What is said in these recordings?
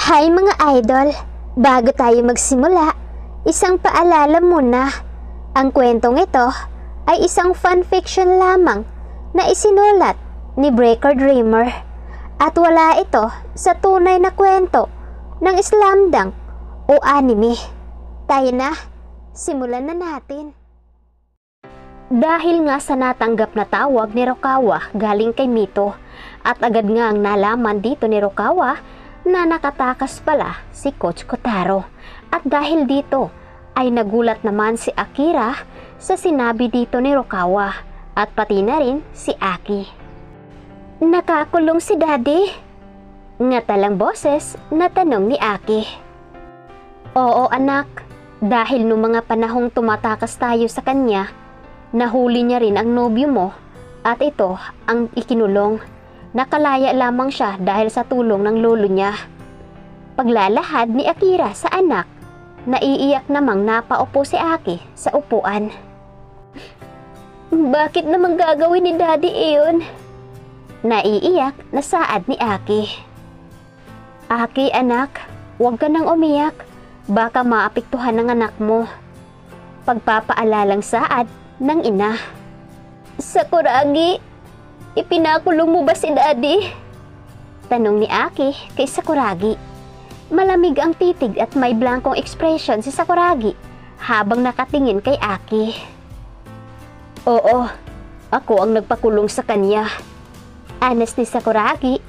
Hi mga idol! Bago tayo magsimula, isang paalala muna. Ang kwentong ito ay isang fanfiction lamang na isinulat ni Breaker Dreamer at wala ito sa tunay na kwento ng slamdunk o anime. Tayo na, simulan na natin. Dahil nga sa natanggap na tawag ni Rokawa galing kay Mito at agad nga ang nalaman dito ni Rokawa na nakatakas pala si Coach Kotaro, at dahil dito ay nagulat naman si Akira sa sinabi dito ni Rokawa at pati na rin si Aki. Nakakulong si Daddy? Ngatalang boses na tanong ni Aki. Oo anak, dahil nung mga panahong tumatakas tayo sa kanya, nahuli niya rin ang nobyo mo at ito ang ikinulong. Nakalaya lamang siya dahil sa tulong ng lolo niya. Paglalahad ni Akira sa anak, naiiyak namang napaupo si Aki sa upuan. Bakit naman gagawin ni Daddy iyon? Naiiyak na saad ni Aki. Aki anak, huwag ka nang umiyak. Baka maapektuhan ng anak mo. Pagpapaalalang saad ng ina. Sakuragi, ipinakulong mo ba si Daddy? Tanong ni Aki kay Sakuragi. Malamig ang titig at may blankong ekspresyon si Sakuragi habang nakatingin kay Aki. Oo, ako ang nagpakulong sa kanya. Anas ni Sakuragi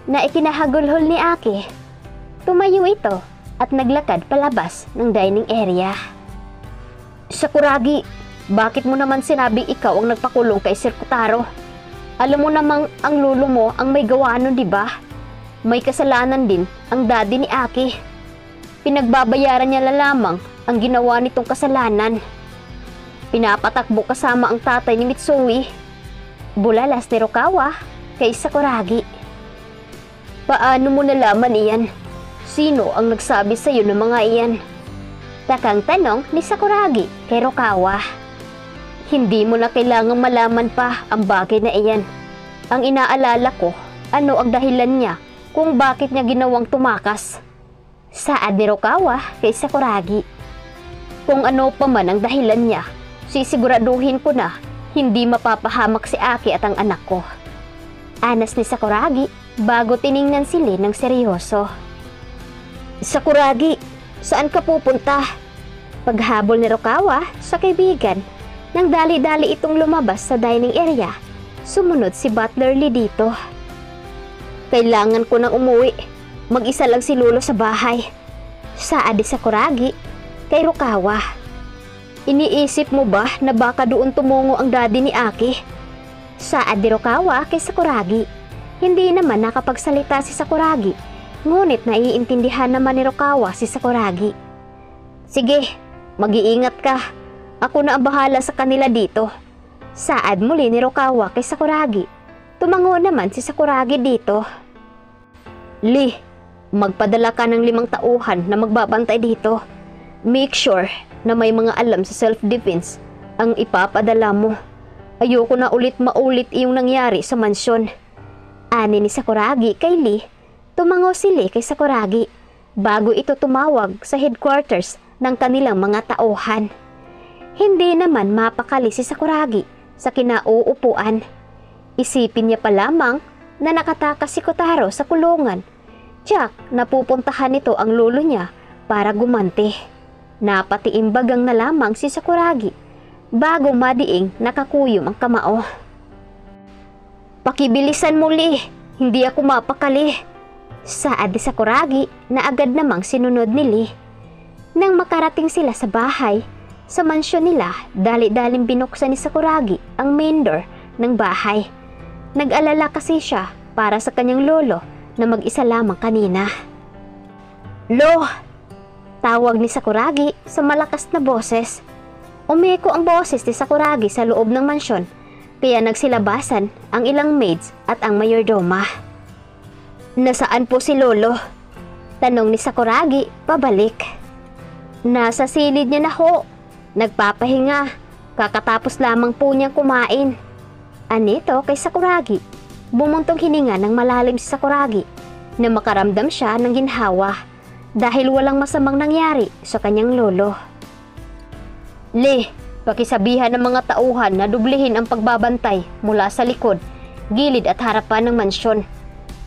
na ikinahagulhol ni Aki. Tumayo ito at naglakad palabas ng dining area. Sakuragi, bakit mo naman sinabing ikaw ang nagpakulong kay Sir Kotaro? Alam mo namang ang lolo mo ang may gawa nun, di ba? May kasalanan din ang daddy ni Aki. Pinagbabayaran niya lamang ang ginawa nitong kasalanan. Pinapatakbo kasama ang tatay ni Mitsui. Bulalas ni Rokawa kay Sakuragi. Paano mo nalaman iyan? Sino ang nagsabi sa iyo ng mga iyan? Takang tanong ni Sakuragi kay Rokawa. Hindi mo na kailangang malaman pa ang bagay na iyan. Ang inaalala ko, ano ang dahilan niya kung bakit niya ginawang tumakas. Saad ni Rokawa kay Sakuragi. Kung ano pa man ang dahilan niya, sisiguraduhin ko na hindi mapapahamak si Aki at ang anak ko. Anas ni Sakuragi bago tiningnan si Lin ng seryoso. Sakuragi, saan ka pupunta? Paghabol ni Rokawa sa kaibigan, nang dali-dali itong lumabas sa dining area, sumunod si Butler Lee dito. Kailangan ko nang umuwi. Mag-isa lang si Lolo sa bahay. Saad ni Sakuragi kay Rokawa. Iniisip mo ba na baka doon tumungo ang daddy ni Aki? Saad ni Rokawa kay Sakuragi. Hindi naman nakapagsalita si Sakuragi, ngunit naiintindihan naman ni Rokawa si Sakuragi. Sige, mag-iingat ka. Ako na ang bahala sa kanila dito. Saad muli ni Rokawa kay Sakuragi. Tumango naman si Sakuragi dito. Lee, magpadala ka ng 5 tauhan na magbabantay dito. Make sure na may mga alam sa self-defense ang ipapadala mo. Ayoko na ulit maulit iyong nangyari sa mansyon. Ani ni Sakuragi kay Lee. Tumango si Lee kay Sakuragi bago ito tumawag sa headquarters ng kanilang mga tauhan. Hindi naman mapakali si Sakuragi sa kinauupuan. Isipin niya pa lamang na nakatakas si Kotaro sa kulungan. Tiyak napupuntahan nito ang lolo niya para gumanti. Napatiimbagang na lamang si Sakuragi bago madiing nakakuyom ang kamao. Pakibilisan muli, hindi ako mapakali. Saad ni Sakuragi na agad namang sinunod ni Lee. Nang makarating sila sa bahay, sa mansyon nila, dali-daling binuksan ni Sakuragi ang main door ng bahay. Nag-alala kasi siya para sa kanyang lolo na mag-isa lamang kanina. Lo! Tawag ni Sakuragi sa malakas na boses. Umeko ang boses ni Sakuragi sa loob ng mansyon, kaya nagsilabasan ang ilang maids at ang mayordoma. Nasaan po si Lolo? Tanong ni Sakuragi pabalik. Nasa silid niya na ho. Nagpapahinga. Kakatapos lamang po niyang kumain. Anito kay Sakuragi. Bumuntong hininga ng malalim si Sakuragi na makaramdam siya ng ginhawa dahil walang masamang nangyari sa kanyang lolo. Le, pakisabihan ng mga tauhan na dublihin ang pagbabantay mula sa likod, gilid at harapan ng mansyon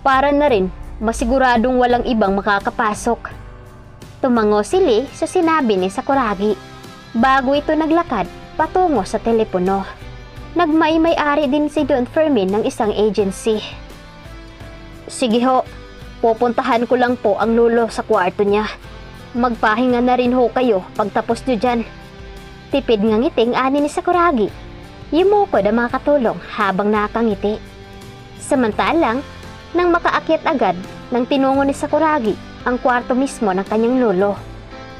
para na rin masiguradong walang ibang makakapasok. Tumango si Lee sa sinabi ni Sakuragi bago ito naglakad patungo sa telepono. Nagmay-may-ari din si Don Fermin ng isang agency. Sige ho, pupuntahan ko lang po ang lolo sa kwarto niya. Magpahinga na rin ho kayo pagtapos nyo dyan. Tipid nga ngiting ani ni Sakuragi. Yumukod ang mga katulong habang nakangiti. Samantalang, nang makaakyat agad nang tinungo ni Sakuragi ang kwarto mismo ng kanyang lolo.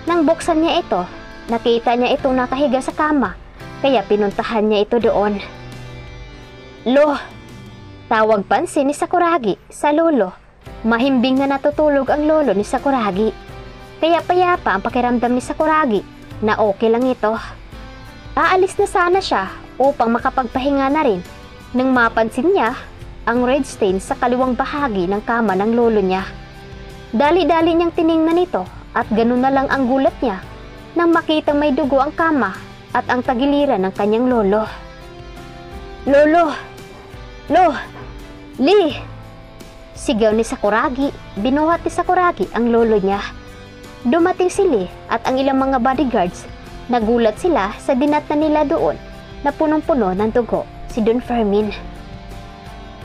Nang buksan niya ito, nakita niya itong nakahiga sa kama, kaya pinuntahan niya ito doon. Lo! Tawag pansin ni Sakuragi sa lolo. Mahimbing na natutulog ang lolo ni Sakuragi. Kaya payapa ang pakiramdam ni Sakuragi na okay lang ito. Aalis na sana siya upang makapagpahinga na rin nang mapansin niya ang red stain sa kaliwang bahagi ng kama ng lolo niya. Dali-dali niyang tiningnan ito at ganun na lang ang gulat niya nang makitang may dugo ang kama at ang tagiliran ng kanyang lolo. Lolo! Lo! Lee! Sigaw ni Sakuragi. Binuhat ni Sakuragi ang lolo niya. Dumating si Lee at ang ilang mga bodyguards. Nagulat sila sa dinatnan nila doon na punong-puno ng dugo si Don Fermin.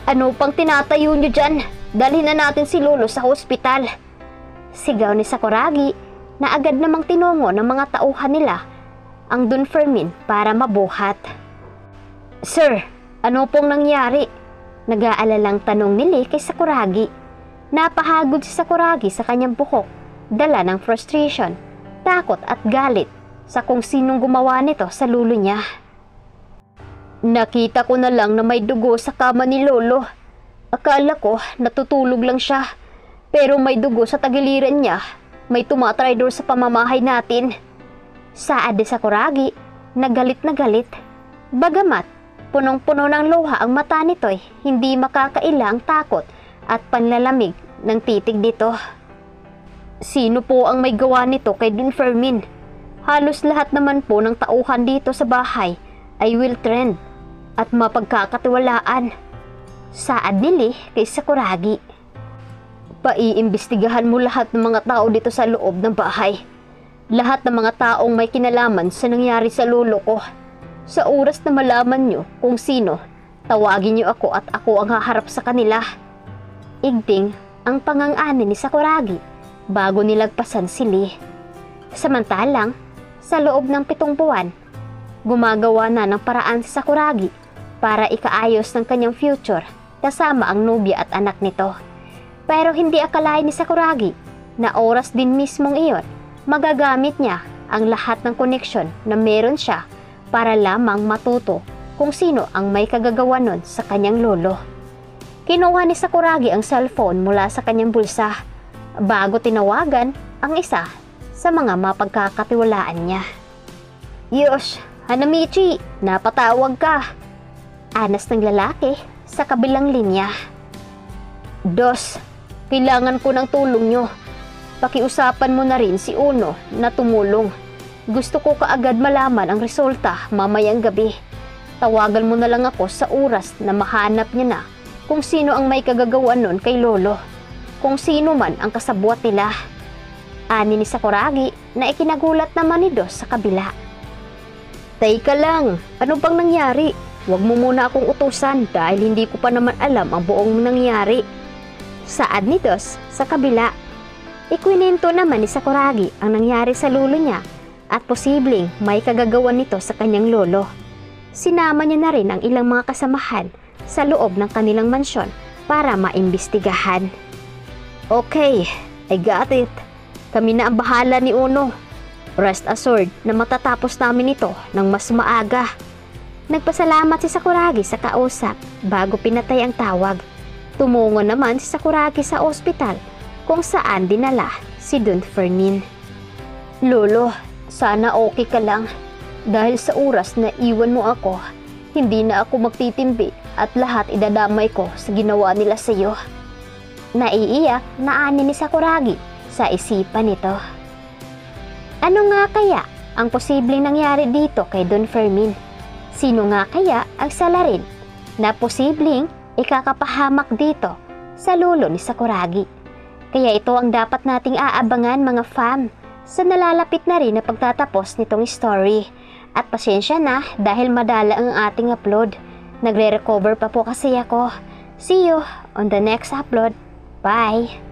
Ano pang tinatayo nyo dyan? Dalhin na natin si lolo sa hospital. Sigaw ni Sakuragi na agad namang tinungo ng mga tauhan nila ang Don Fermin para mabuhat. Sir, ano pong nangyari? Nag-aalalang tanong ni Lee kay Sakuragi. Napahagod si Sakuragi sa kanyang buhok, dala ng frustration, takot at galit sa kung sinong gumawa nito sa lolo niya. Nakita ko na lang na may dugo sa kama ni lolo. Akala ko natutulog lang siya, pero may dugo sa tagiliran niya. May tumatraidor sa pamamahay natin. Saad ni Sakuragi, nagalit na galit. Bagamat punong-puno ng luha ang mata nito'y hindi makakaila ang takot at panlalamig ng titig dito. Sino po ang may gawa nito kay Don Fermin? Halos lahat naman po ng tauhan dito sa bahay ay well-trained at mapagkakatiwalaan. Saad ni Lee kay Sakuragi. Paiimbestigahan mo lahat ng mga tao dito sa loob ng bahay. Lahat ng mga taong may kinalaman sa nangyari sa lolo ko. Sa oras na malaman nyo kung sino, tawagin nyo ako at ako ang haharap sa kanila. Igting ang pangangani ni Sakuragi bago nilagpasan si Lee. Samantalang, sa loob ng 7 buwan, gumagawa na ng paraan si Sakuragi para ikaayos ng kanyang future kasama ang nobya at anak nito. Pero hindi akalain ni Sakuragi na oras din mismong iyon magagamit niya ang lahat ng koneksyon na meron siya para lamang matuto kung sino ang may kagagawa nun sa kanyang lolo. Kinuha ni Sakuragi ang cellphone mula sa kanyang bulsa bago tinawagan ang isa sa mga mapagkakatiwalaan niya. Yosh, Hanamichi, napatawag ka. Anas ng lalaki sa kabilang linya. Dos, kailangan ko ng tulong nyo. Pakiusapan mo na rin si Uno na tumulong. Gusto ko kaagad malaman ang resulta mamayang gabi. Tawagan mo na lang ako sa oras na mahanap niya na kung sino ang may kagagawa nun kay lolo. Kung sino man ang kasabwat nila. Ani ni Sakuragi na ikinagulat naman ni Dos sa kabila. Teka lang, ano bang nangyari? Huwag mo muna akong utusan dahil hindi ko pa naman alam ang buong nangyari. Saad ni Dos sa kabila. Ikwinento naman ni Sakuragi ang nangyari sa lolo niya at posibleng may kagagawan nito sa kanyang lolo. Sinama niya na rin ang ilang mga kasamahan sa loob ng kanilang mansyon para maimbestigahan. Okay, I got it. Kami na ang bahala ni Uno. Rest assured na matatapos namin ito ng mas maaga. Nagpasalamat si Sakuragi sa kausap bago pinatay ang tawag. Tumungo naman si Sakuragi sa ospital kung saan dinala si Don Fermin. Lolo, sana okay ka lang. Dahil sa oras na iwan mo ako, hindi na ako magtitimbi at lahat idadamay ko sa ginawa nila sa iyo. Naiiyak na ani ni Sakuragi sa isipan nito. Ano nga kaya ang posibleng nangyari dito kay Don Fermin? Sino nga kaya ang salarin na posibleng ikakapahamak dito sa lulo ni Sakuragi? Kaya ito ang dapat nating aabangan mga fam sa nalalapit na rin na pagtatapos nitong story. At pasensya na dahil madala ang ating upload. Nagre-recover pa po kasi ako. See you on the next upload. Bye!